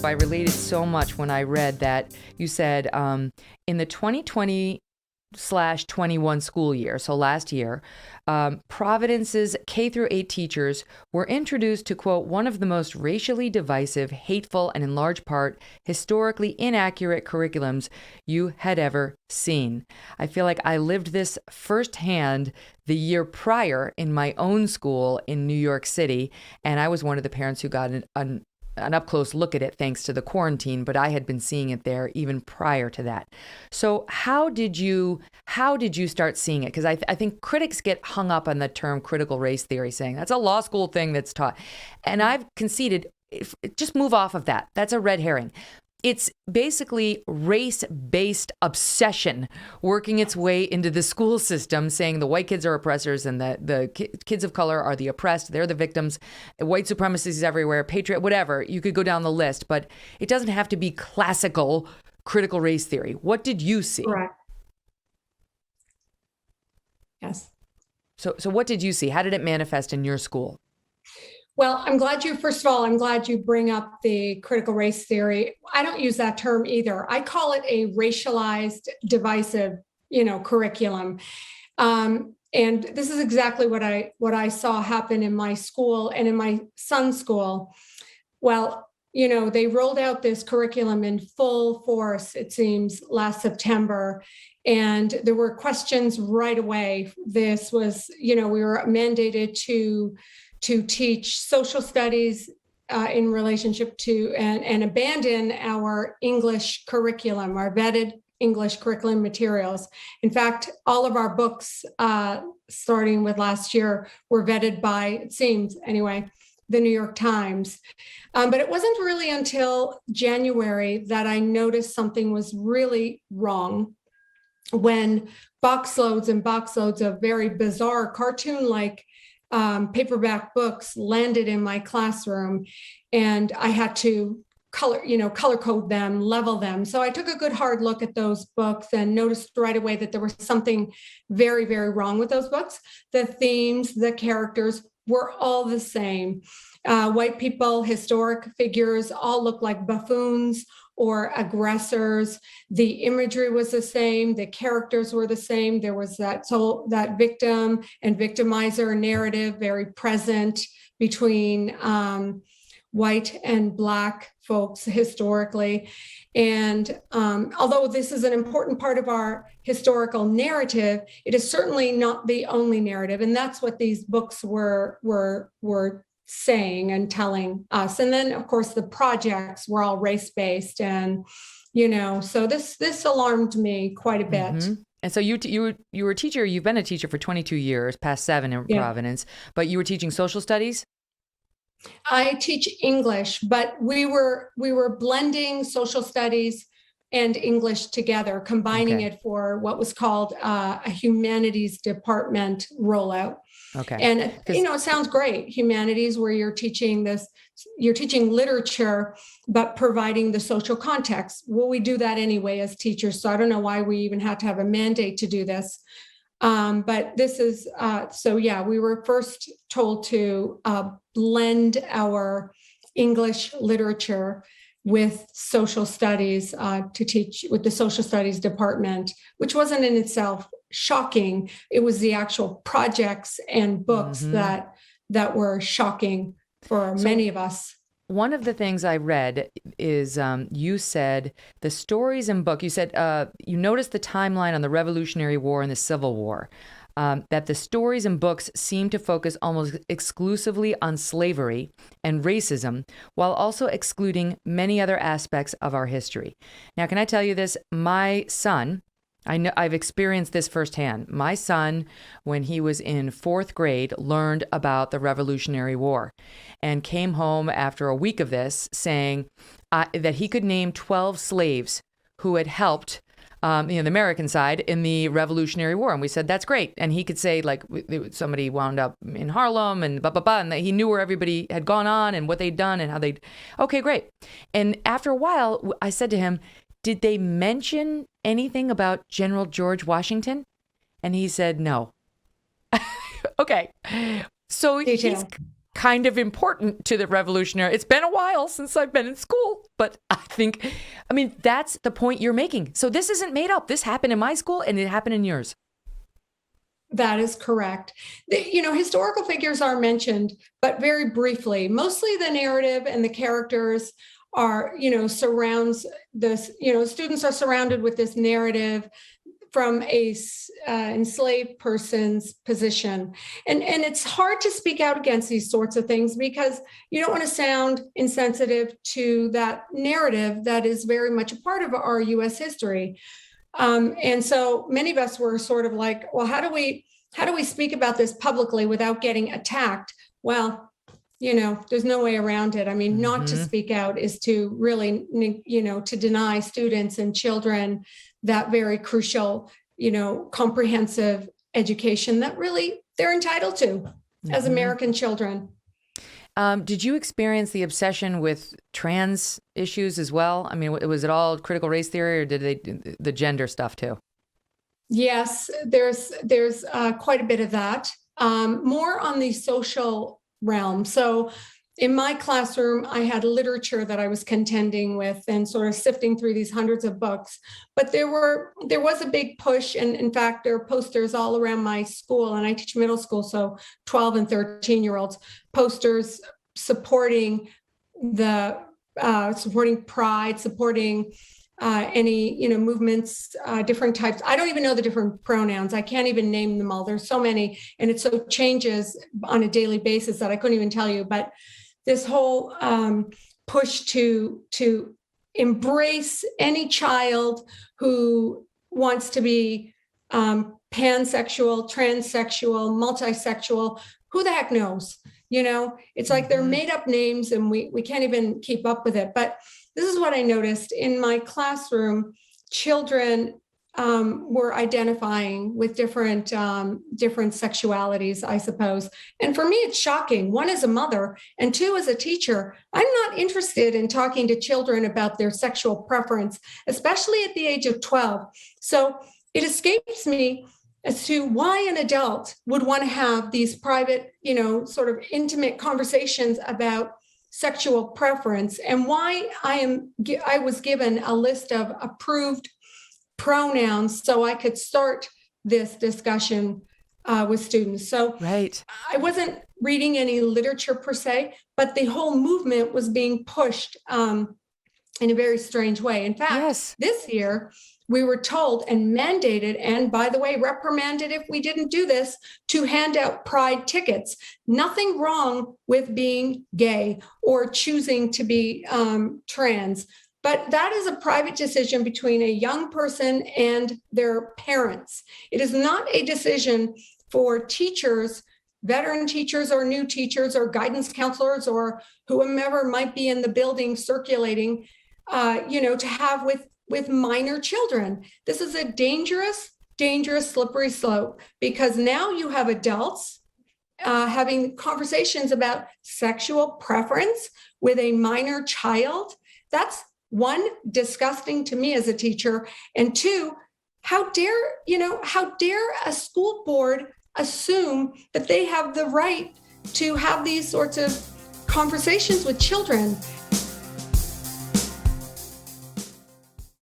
I related so much when I read that you said in the 2020/21 school year, so last year, Providence's K through 8 teachers were introduced to, quote, one of the most racially divisive, hateful, and in large part, historically inaccurate curriculums you had ever seen. I feel like I lived this firsthand the year prior in my own school in New York City, and I was one of the parents who got an up-close look at it thanks to the quarantine, but I had been seeing it there even prior to that. So how did you start seeing it? Because I think critics get hung up on the term critical race theory, saying that's a law school thing that's taught. And I've conceded, just move off of that. That's a red herring. It's basically race-based obsession working its way into the school system, saying the white kids are oppressors and the kids of color are the oppressed. They're the victims. White supremacy is everywhere. Patriot, whatever. You could go down the list, but it doesn't have to be classical critical race theory. What did you see? Correct. Yes. So what did you see? How did it manifest in your school? Well, first of all, I'm glad you bring up the critical race theory. I don't use that term either. I call it a racialized, divisive, curriculum. And this is exactly what I saw happen in my school and in my son's school. Well, they rolled out this curriculum in full force, it seems, last September. And there were questions right away. This was, we were mandated to teach social studies in relationship to and abandon our English curriculum, our vetted English curriculum materials. In fact, all of our books, starting with last year, were vetted by, it seems anyway, the New York Times. But it wasn't really until January that I noticed something was really wrong when boxloads and boxloads of very bizarre cartoon-like paperback books landed in my classroom, and I had to color code them, level them. So I took a good hard look at those books and noticed right away that there was something very, very wrong with those books. The themes, the characters were all the same. White people, historic figures, all looked like buffoons or aggressors. The imagery was the same. The characters were the same. There was that victim and victimizer narrative very present between white and Black folks historically. And although this is an important part of our historical narrative, it is certainly not the only narrative. And that's what these books were saying and telling us. And then, of course, the projects were all race-based, and so this alarmed me quite a bit. Mm-hmm. And so you were a teacher. You've been a teacher for 22 years, past 7 in Providence, but you were teaching social studies. I teach English, but we were blending social studies and English together, combining it for what was called a humanities department rollout. Okay. And it sounds great. Humanities, where you're teaching literature, but providing the social context. Well, we do that anyway as teachers, so I don't know why we even had to have a mandate to do this. But this is, we were first told to blend our English literature with social studies, to teach with the social studies department, which wasn't in itself shocking. It was the actual projects and books that were shocking for many of us. One of the things I read is you said the stories in book, you said you noticed the timeline on the Revolutionary War and the Civil War, that the stories and books seem to focus almost exclusively on slavery and racism, while also excluding many other aspects of our history. Now, can I tell you this? My son, I've experienced this firsthand. My son, when he was in 4th grade, learned about the Revolutionary War and came home after a week of this saying that he could name 12 slaves who had helped the American side in the Revolutionary War. And we said, that's great. And he could say, like, somebody wound up in Harlem and blah, blah, blah. And that he knew where everybody had gone on and what they'd done and how they'd, okay, great. And after a while, I said to him, did they mention anything about General George Washington? And he said, no. Okay. So kind of important to the revolutionary. It's been a while since I've been in school, but I mean, that's the point you're making. So this isn't made up. This happened in my school and it happened in yours. That is correct. Historical figures are mentioned, but very briefly. Mostly the narrative and the characters are, surrounds this, students are surrounded with this narrative from a enslaved person's position. And it's hard to speak out against these sorts of things because you don't want to sound insensitive to that narrative that is very much a part of our U.S. history. And so many of us were sort of like, well, how do we speak about this publicly without getting attacked? Well, there's no way around it. I mean, not to speak out is to really, to deny students and children that very crucial, comprehensive education that really they're entitled to as American children. Did you experience the obsession with trans issues as well? I mean, was it all critical race theory or did they do the gender stuff too? Yes, there's quite a bit of that, more on the social realm. So in my classroom, I had literature that I was contending with and sort of sifting through these hundreds of books. But there was a big push. And in fact, there are posters all around my school, and I teach middle school, so 12 and 13-year-olds, posters supporting supporting pride, supporting any, movements, different types. I don't even know the different pronouns. I can't even name them all. There's so many, and it so changes on a daily basis that I couldn't even tell you. But this whole push to embrace any child who wants to be pansexual, transsexual, multisexual, who the heck knows? It's like they're made up names and we can't even keep up with it. But this is what I noticed in my classroom. Children were identifying with different sexualities, I suppose. And for me, it's shocking. One, as a mother, and two, as a teacher, I'm not interested in talking to children about their sexual preference, especially at the age of 12. So it escapes me as to why an adult would want to have these private, sort of intimate conversations about sexual preference, and why I was given a list of approved pronouns so I could start this discussion with students. So right. I wasn't reading any literature per se, but the whole movement was being pushed in a very strange way. In fact, This year, we were told and mandated, and by the way, reprimanded if we didn't do this, to hand out pride tickets. Nothing wrong with being gay or choosing to be trans, but that is a private decision between a young person and their parents. It is not a decision for teachers, veteran teachers or new teachers or guidance counselors or whomever might be in the building circulating, to have with minor children. This is a dangerous, slippery slope, because now you have adults having conversations about sexual preference with a minor child. That's one, disgusting to me as a teacher. And two, how dare a school board assume that they have the right to have these sorts of conversations with children?